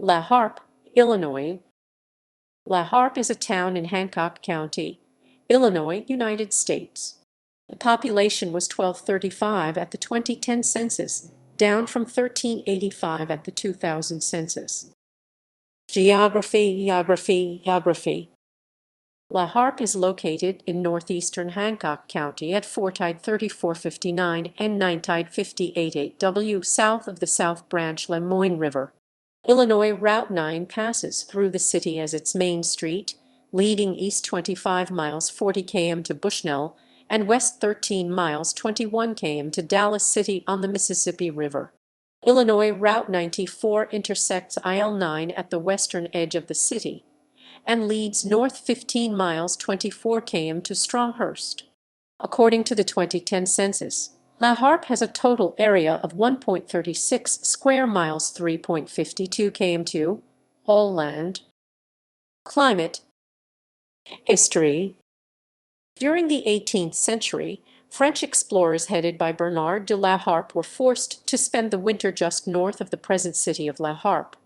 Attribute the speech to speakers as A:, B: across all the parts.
A: La Harpe, Illinois. La Harpe is a town in Hancock County, Illinois, United States. The population was 1235 at the 2010 census, down from 1385 at the 2000 census. Geography. La Harpe is located in northeastern Hancock County at 4-tide 3459 and 9-tide 588W south of the South Branch Lemoyne River. Illinois Route 9 passes through the city as its main street, leading east 25 miles 40 km to Bushnell and west 13 miles 21 km to Dallas City on the Mississippi River. Illinois Route 94 intersects IL-9 at the western edge of the city and leads north 15 miles 24 km to Stronghurst. According to the 2010 census, La Harpe has a total area of 1.36 square miles 3.52 km2, all land. Climate. History. During the 18th century, French explorers headed by Bernard de La Harpe were forced to spend the winter just north of the present city of La Harpe.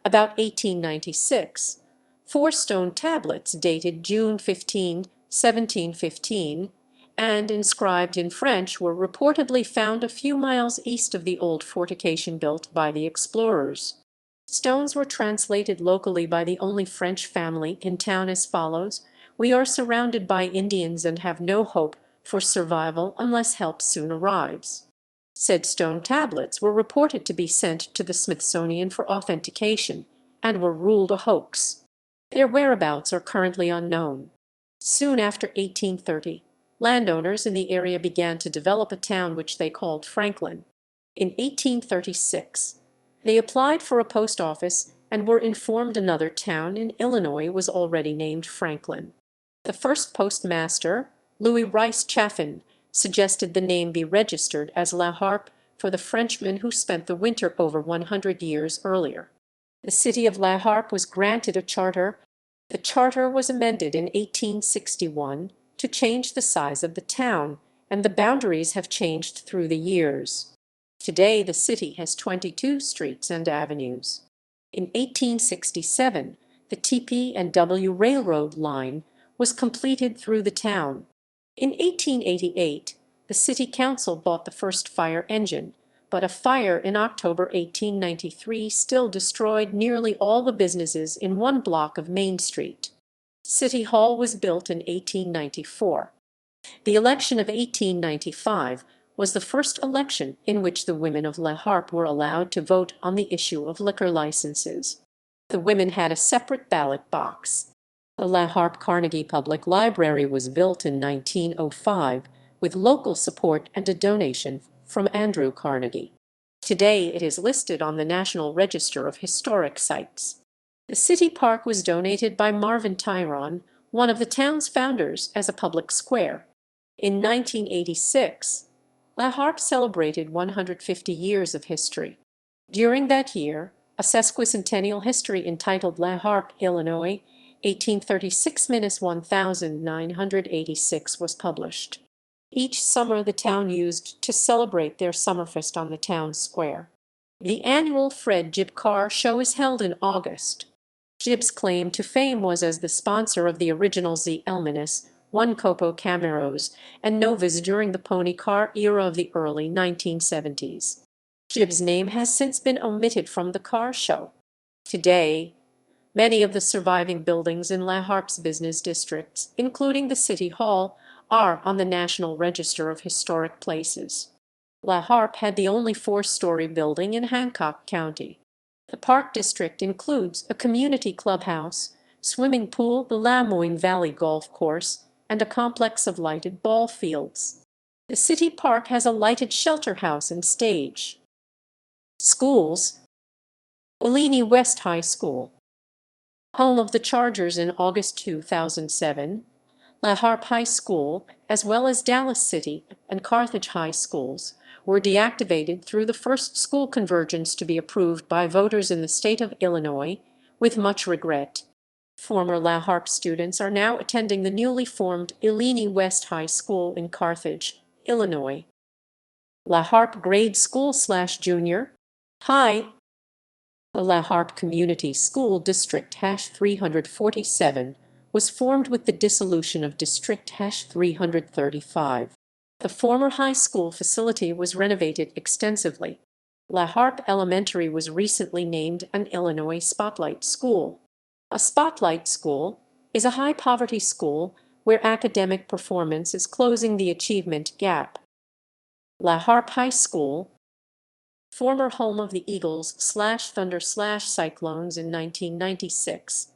A: About 1896, 4 stone tablets dated June 15, 1715, and inscribed in French were reportedly found a few miles east of the old fortification built by the explorers. Stones were translated locally by the only French family in town as follows: "We are surrounded by Indians and have no hope for survival unless help soon arrives." Said stone tablets were reported to be sent to the Smithsonian for authentication and were ruled a hoax. Their whereabouts are currently unknown. Soon after 1830, landowners in the area began to develop a town which they called Franklin. In 1836, they applied for a post office and were informed another town in Illinois was already named Franklin. The first postmaster, Louis Rice Chaffin, suggested the name be registered as La Harpe for the Frenchmen who spent the winter over 100 years earlier. The city of La Harpe was granted a charter. The charter was amended in 1861 to change the size of the town, and the boundaries have changed through the years. Today the city has 22 streets and avenues. In 1867, the TP&W Railroad line was completed through the town. In 1888, the city council bought the first fire engine, but a fire in October 1893 still destroyed nearly all the businesses in one block of Main Street. City Hall was built in 1894. The election of 1895 was the first election in which the women of La Harpe were allowed to vote on the issue of liquor licenses. The women had a separate ballot box. The La Harpe Carnegie Public Library was built in 1905 with local support and a donation from Andrew Carnegie. Today it is listed on the National Register of Historic Sites. The city park was donated by Marvin Tyron, one of the town's founders, as a public square. In 1986, La Harpe celebrated 150 years of history. During that year, a sesquicentennial history entitled La Harpe, Illinois, 1836–1986 was published. Each summer the town used to celebrate their Summerfest on the town square. The annual Fred Gibb Car Show is held in August. Gibb's claim to fame was as the sponsor of the original Z Elminus, 1 Copo Camaros, and Novas during the pony car era of the early 1970s. Gibb's name has since been omitted from the car show. Today, many of the surviving buildings in La Harpe's business districts, including the City Hall, are on the National Register of Historic Places. La Harpe had the only 4-story building in Hancock County. The Park District includes a community clubhouse, swimming pool, the Lemoyne Valley Golf Course, and a complex of lighted ball fields. The city park has a lighted shelter house and stage. Schools. Illini West High School, home of the Chargers in August 2007, La Harpe High School, as well as Dallas City and Carthage High Schools, were deactivated through the first school convergence to be approved by voters in the state of Illinois, with much regret. Former La Harpe students are now attending the newly formed Illini West High School in Carthage, Illinois. La Harpe Grade School / Junior High. The La Harpe Community School District #347 was formed with the dissolution of District #335. The former high school facility was renovated extensively. La Harpe Elementary was recently named an Illinois Spotlight School. A Spotlight School is a high-poverty school where academic performance is closing the achievement gap. La Harpe High School, former home of the Eagles/Thunder/Cyclones in 1996.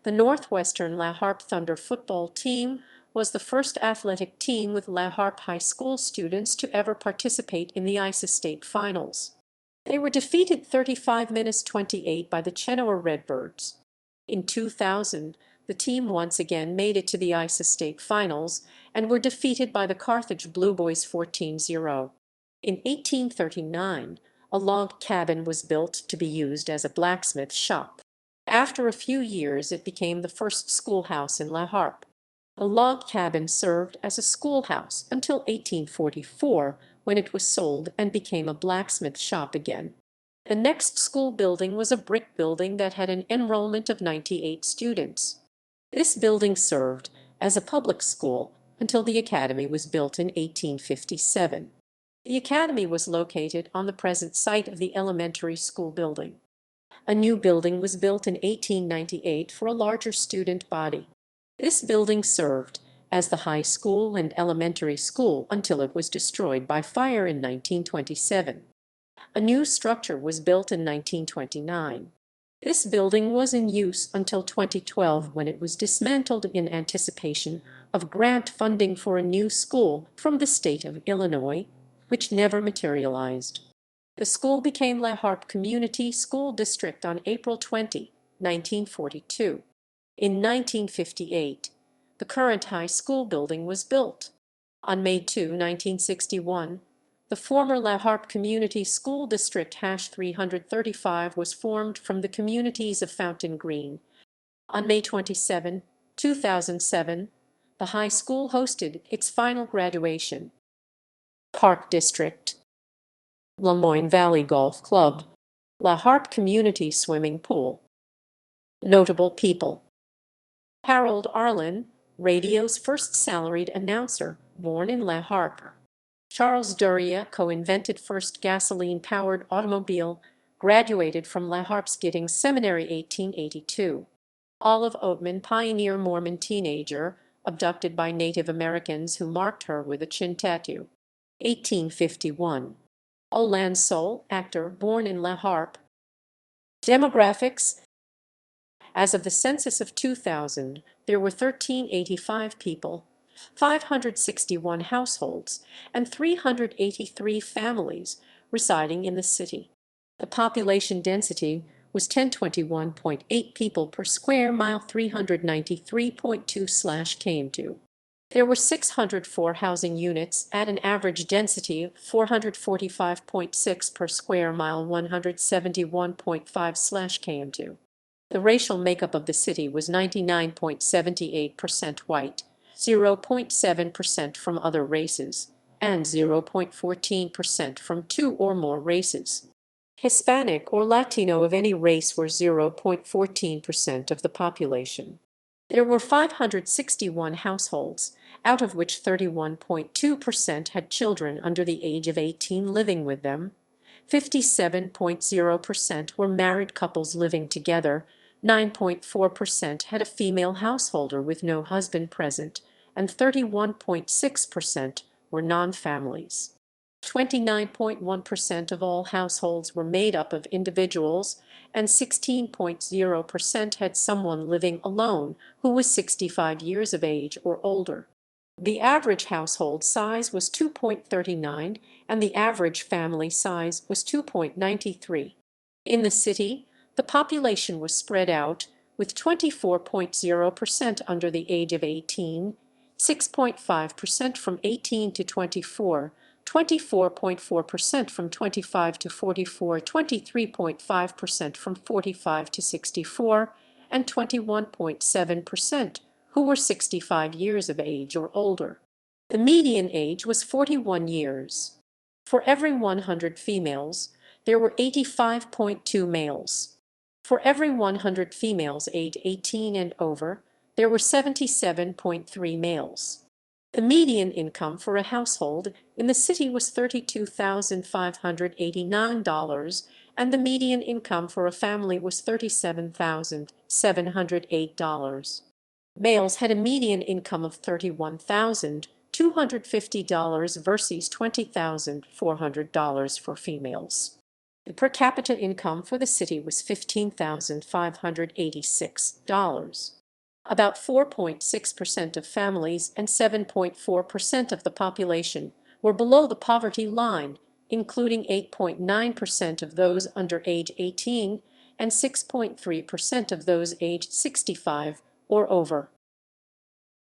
A: The Northwestern La Harpe Thunder football team was the first athletic team with La Harpe High School students to ever participate in the ISA State Finals. They were defeated 35-28 by the Chenoa Redbirds. In 2000, the team once again made it to the ISA State Finals and were defeated by the Carthage Blue Boys 14-0. In 1839, a log cabin was built to be used as a blacksmith shop. After a few years, it became the first schoolhouse in La Harpe. The log cabin served as a schoolhouse until 1844, when it was sold and became a blacksmith shop again. The next school building was a brick building that had an enrollment of 98 students. This building served as a public school until the academy was built in 1857. The academy was located on the present site of the elementary school building. A new building was built in 1898 for a larger student body. This building served as the high school and elementary school until it was destroyed by fire in 1927. A new structure was built in 1929. This building was in use until 2012, when it was dismantled in anticipation of grant funding for a new school from the state of Illinois, which never materialized. The school became La Harpe Community School District on April 20, 1942. In 1958, the current high school building was built. On May 2, 1961, the former La Harpe Community School District #335 was formed from the communities of Fountain Green. On May 27, 2007, the high school hosted its final graduation. Park District, Lemoyne Valley Golf Club, La Harpe Community Swimming Pool. Notable people: Harold Arlen, radio's first salaried announcer, born in La Harpe. Charles Duryea co-invented first gasoline-powered automobile, graduated from La Harpe's Giddings Seminary 1882. Olive Oatman, pioneer Mormon teenager, abducted by Native Americans who marked her with a chin tattoo. 1851. Olan Sol, actor, born in La Harpe. Demographics: as of the census of 2000, there were 1,385 people, 561 households, and 383 families residing in the city. The population density was 1021.8 people per square mile, 393.2/km2. There were 604 housing units at an average density of 445.6 per square mile, 171.5/km2. The racial makeup of the city was 99.78% white, 0.7% from other races, and 0.14% from two or more races. Hispanic or Latino of any race were 0.14% of the population. There were 561 households, out of which 31.2% had children under the age of 18 living with them. 57.0% were married couples living together, 9.4% had a female householder with no husband present, and 31.6% were non-families. 29.1% of all households were made up of individuals, and 16.0% had someone living alone who was 65 years of age or older. The average household size was 2.39, and the average family size was 2.93. In the city, the population was spread out, with 24.0% under the age of 18, 6.5% from 18 to 24, 24.4% from 25 to 44, 23.5% from 45 to 64, and 21.7% who were 65 years of age or older. The median age was 41 years. For every 100 females, there were 85.2 males. For every 100 females aged 18 and over, there were 77.3 males. The median income for a household in the city was $32,589, and the median income for a family was $37,708. Males had a median income of $31,250 versus $20,400 for females. The per capita income for the city was $15,586. About 4.6% of families and 7.4% of the population were below the poverty line, including 8.9% of those under age 18 and 6.3% of those aged 65 or over.